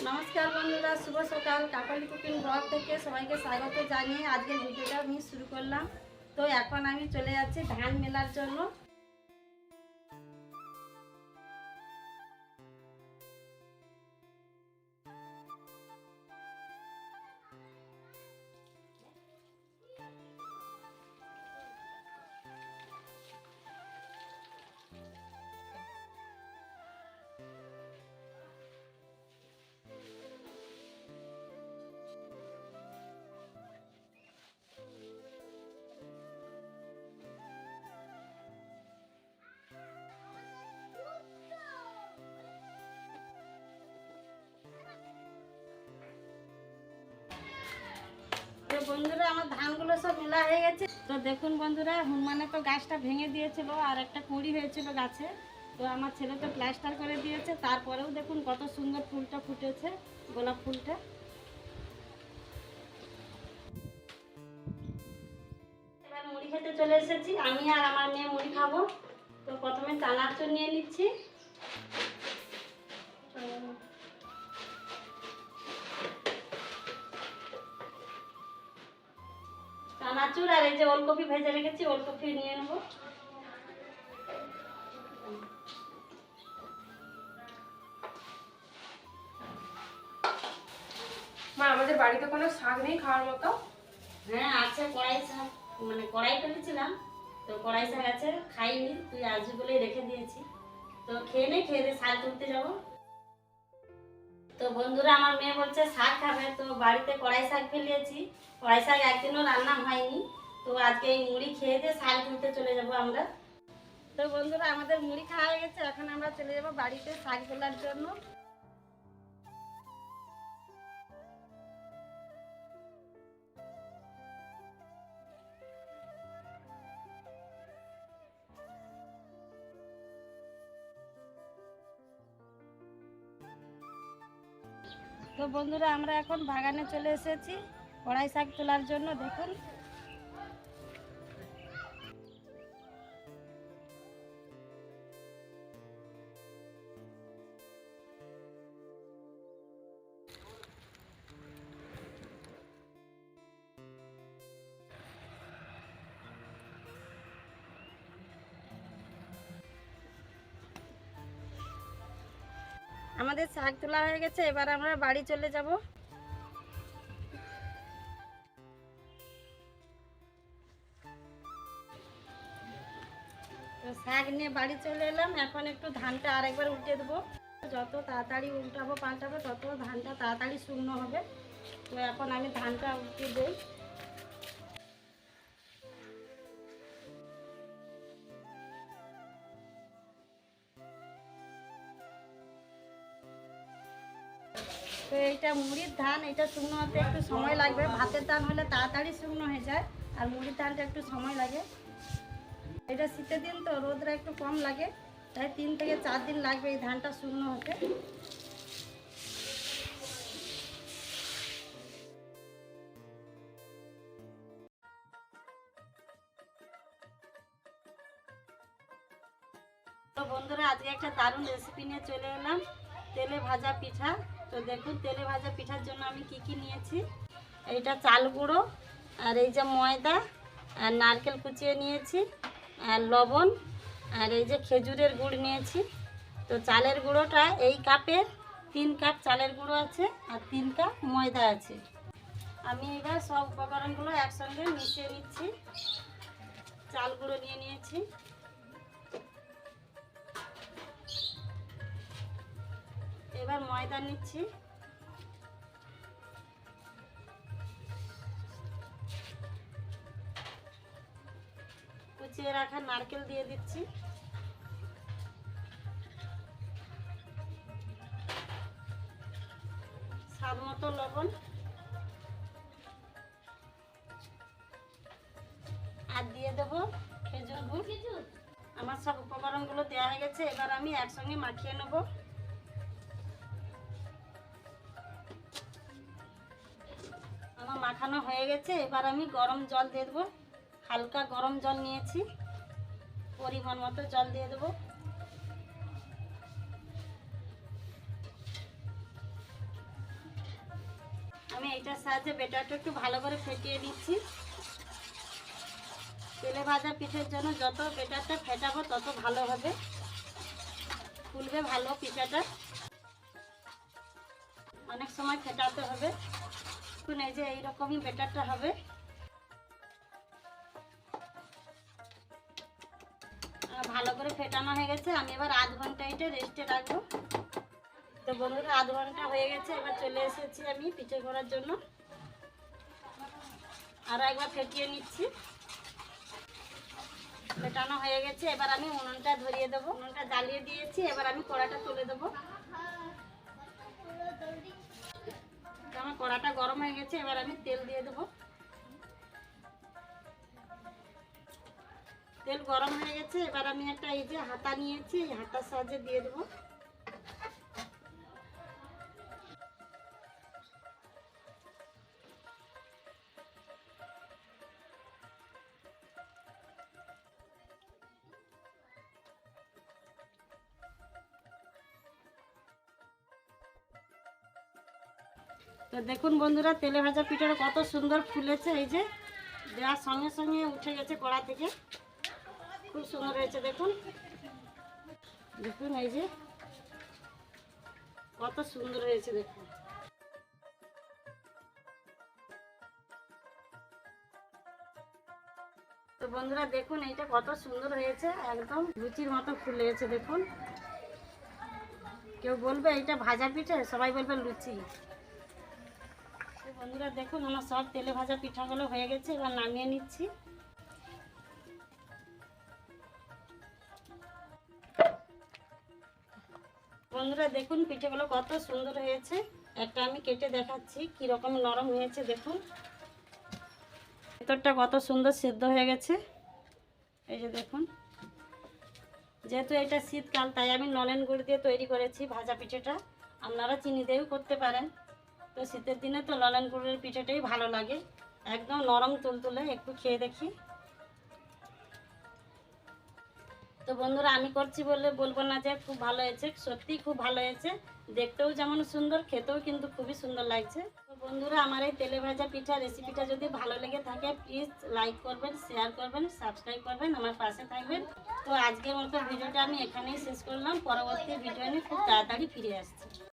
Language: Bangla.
নমস্কার বন্ধুরা, শুভ সকাল। কাকলি কুকিং ব্লগ থেকে সবাইকে স্বাগত জানিয়ে আজকের ভিডিওটা আমি শুরু করলাম। তো এখন আমি চলে যাচ্ছি ধান মেলার জন্য। তো বন্ধুরা, আমার ধানগুলো সব মেলা হয়ে গেছে। তো দেখুন বন্ধুরা, হনুমানে তো গাছটা ভেঙে দিয়েছিল আর একটা কুঁড়ি হয়েছিল গাছে। তো আমার ছেলে তো প্লাস্টার করে দিয়েছে। তারপরেও দেখুন কত সুন্দর ফুলটা ফুটেছে, গোলাপ ফুলটা। এবার মুড়ি খেতে চলে এসেছি। আমি আর আমার মেয়ে মুড়ি খাবো। তো প্রথমে চানাচুর নিয়ে নিচ্ছি। চানাচুর আর এই যে ওলকপি ভেজে রেখেছি, ওলকপি নিয়ে নেবো। মা, আমাদের বাড়িতে কোনো শাক নেই খাওয়ার মতো? হ্যাঁ আছে, কড়াই শাক, মানে কড়াই ফেলেছিলাম। তো কড়াই শাক আছে, খাইনি, তুই আসবি বলেই রেখে দিয়েছি। তো খেয়ে নে, খেয়ে দিয়ে শাক তুলতে যাবো। তো বন্ধুরা, আমার মেয়ে বলছে শাক খাবে। তো বাড়িতে কড়াই শাক ফেলিয়েছি। কড়াই শাক একদিনও রান্না হয়নি। তো আজকে এই মুড়ি খেয়ে দিয়ে শাক তুলতে চলে যাবো আমরা। তো বন্ধুরা, আমাদের মুড়ি খাওয়া হয়ে গেছে। এখন আমরা চলে যাবো বাড়িতে শাক তোলার জন্য। তো বন্ধুরা, আমরা এখন বাগানে চলে এসেছি কড়াই শাক তোলার জন্য। দেখুন আমাদের শাক তোলা হয়ে গেছে। এবার আমরা বাড়ি চলে যাব। তো শাক নিয়ে বাড়ি চলে এলাম। এখন একটু ধানটা আরেকবার উল্টে দেবো। যত তাড়াতাড়ি উল্টাবো পাল্টাবো তত ধানটা তাড়াতাড়ি শুকনো হবে। তো এখন আমি ধানটা উল্টে দিই। তো এইটা মুড়ির ধান, এটা শুকনো হতে একটু সময় লাগবে। ভাতের ধান হলে তাড়াতাড়ি শুকনো হয়ে যায়, আর মুড়ির ধানটা একটু সময় লাগে। এটা শীতের দিন তো রোদটা একটু কম লাগে, তাই 3 থেকে 4 দিন লাগবে এই ধানটা শুকনো হতে। তো বন্ধুরা, আজকে একটা দারুণ রেসিপি নিয়ে চলে এলাম, তেলে ভাজা পিঠা। তো দেখুন তেলে ভাজা পিঠার জন্য আমি কি কি নিয়েছি। এইটা চাল গুঁড়ো, আর এই যে ময়দা, আর নারকেল কুচিয়ে নিয়েছি, আর লবণ, আর এই যে খেজুরের গুড় নিয়েছি। তো চালের গুঁড়োটা এই কাপের 3 কাপ চালের গুঁড়ো আছে, আর 3 কাপ ময়দা আছে। আমি এবার সব উপকরণগুলো একসঙ্গে মিশিয়ে নিচ্ছি। চাল গুঁড়ো নিয়ে নিয়েছি, এবার ময়দা নিচ্ছি, কুচিয়ে রাখা নারকেল দিয়ে দিচ্ছি, স্বাদ মতো লবণ, আর দিয়ে দেবো খেজুর গুড়। আমার সব উপকরণগুলো দেওয়া হয়ে গেছে। এবার আমি একসঙ্গে মাখিয়ে নেব। আমার মাখানো হয়ে গেছে। এবার আমি গরম জল দিয়ে দেবো। হালকা গরম জল নিয়েছি, পরিমাণ মতো জল দিয়ে দেবো। আমি এইটার সাহায্যে ব্যাটারটা একটু ভালো করে ফেটিয়ে নিচ্ছি। তেলে ভাজা পিঠের জন্য যত ব্যাটারটা ফেটাবো তত ভালো হবে, ফুলবে ভালো পিঠাটা। অনেক সময় ফেটাতে হবে। এখন এই যে এইরকমই ব্যাটারটা হবে। ভালো করে ফেটানো হয়ে গেছে, আমি এবার আধ ঘন্টা এটা রেস্টে রাখবো। তো বন্ধুরা আধ ঘন্টা হয়ে গেছে, এবার চলে এসেছি আমি পিঠে করার জন্য। আরও একবার ফেটিয়ে নিচ্ছি। ফেটানো হয়ে গেছে, এবার আমি উনুনটা ধরিয়ে দেবো। উনুনটা জ্বালিয়ে দিয়েছি, এবার আমি কড়াটা তুলে দেবো। আমার কড়াটা গরম হয়ে গেছে, এবার আমি তেল দিয়ে দেবো। তেল গরম হয়ে গেছে, এবার আমি একটা এই যে হাতা নিয়েছি, এই হাতার সাহায্যে দিয়ে দেবো। তো দেখুন বন্ধুরা, তেলে ভাজা পিঠাটা কত সুন্দর ফুলেছে। এই যে দেওয়ার সঙ্গে সঙ্গে উঠে গেছে কড়া থেকে, খুব সুন্দর হয়েছে। দেখুন দেখুন এই যে কত সুন্দর হয়েছে দেখুন। তো বন্ধুরা দেখুন এইটা কত সুন্দর হয়েছে, একদম লুচির মতো ফুলেছে। দেখুন, কেউ বলবে এইটা ভাজা পিঠে, সবাই বলবে লুচি। তো বন্ধুরা দেখুন আমার সব তেলে ভাজা পিঠাগুলো হয়ে গেছে, এবার নামিয়ে নিচ্ছি। বন্ধুরা দেখুন পিঠেগুলো কত সুন্দর হয়েছে। একটা আমি কেটে দেখাচ্ছি কীরকম নরম হয়েছে। দেখুন ভেতরটা কত সুন্দর সিদ্ধ হয়ে গেছে। এই যে দেখুন, যেহেতু এটা শীতকাল তাই আমি নলেন গুড় দিয়ে তৈরি করেছি ভাজা পিঠেটা। আপনারা চিনি দিয়েও করতে পারেন। তো শীতের দিনে তো নলেন গুড়ের পিঠেটাই ভালো লাগে, একদম নরম তুলতুলে। একটু খেয়ে দেখি। তো বন্ধুরা আমি করছি বলে বলবো না যে খুব ভালো হয়েছে, সত্যিই খুব ভালো হয়েছে। দেখতেও যেমন সুন্দর, খেতেও কিন্তু খুবই সুন্দর লাগছে। তো বন্ধুরা আমার এই তেলে ভাজা পিঠা রেসিপিটা যদি ভালো লেগে থাকে প্লিজ লাইক করবেন, শেয়ার করবেন, সাবস্ক্রাইব করবেন, আমার পাশে থাকবেন। তো আজকের মতো ভিডিওটা আমি এখানেই শেষ করলাম। পরবর্তী ভিডিও নিয়ে খুব তাড়াতাড়ি ফিরে আসছি।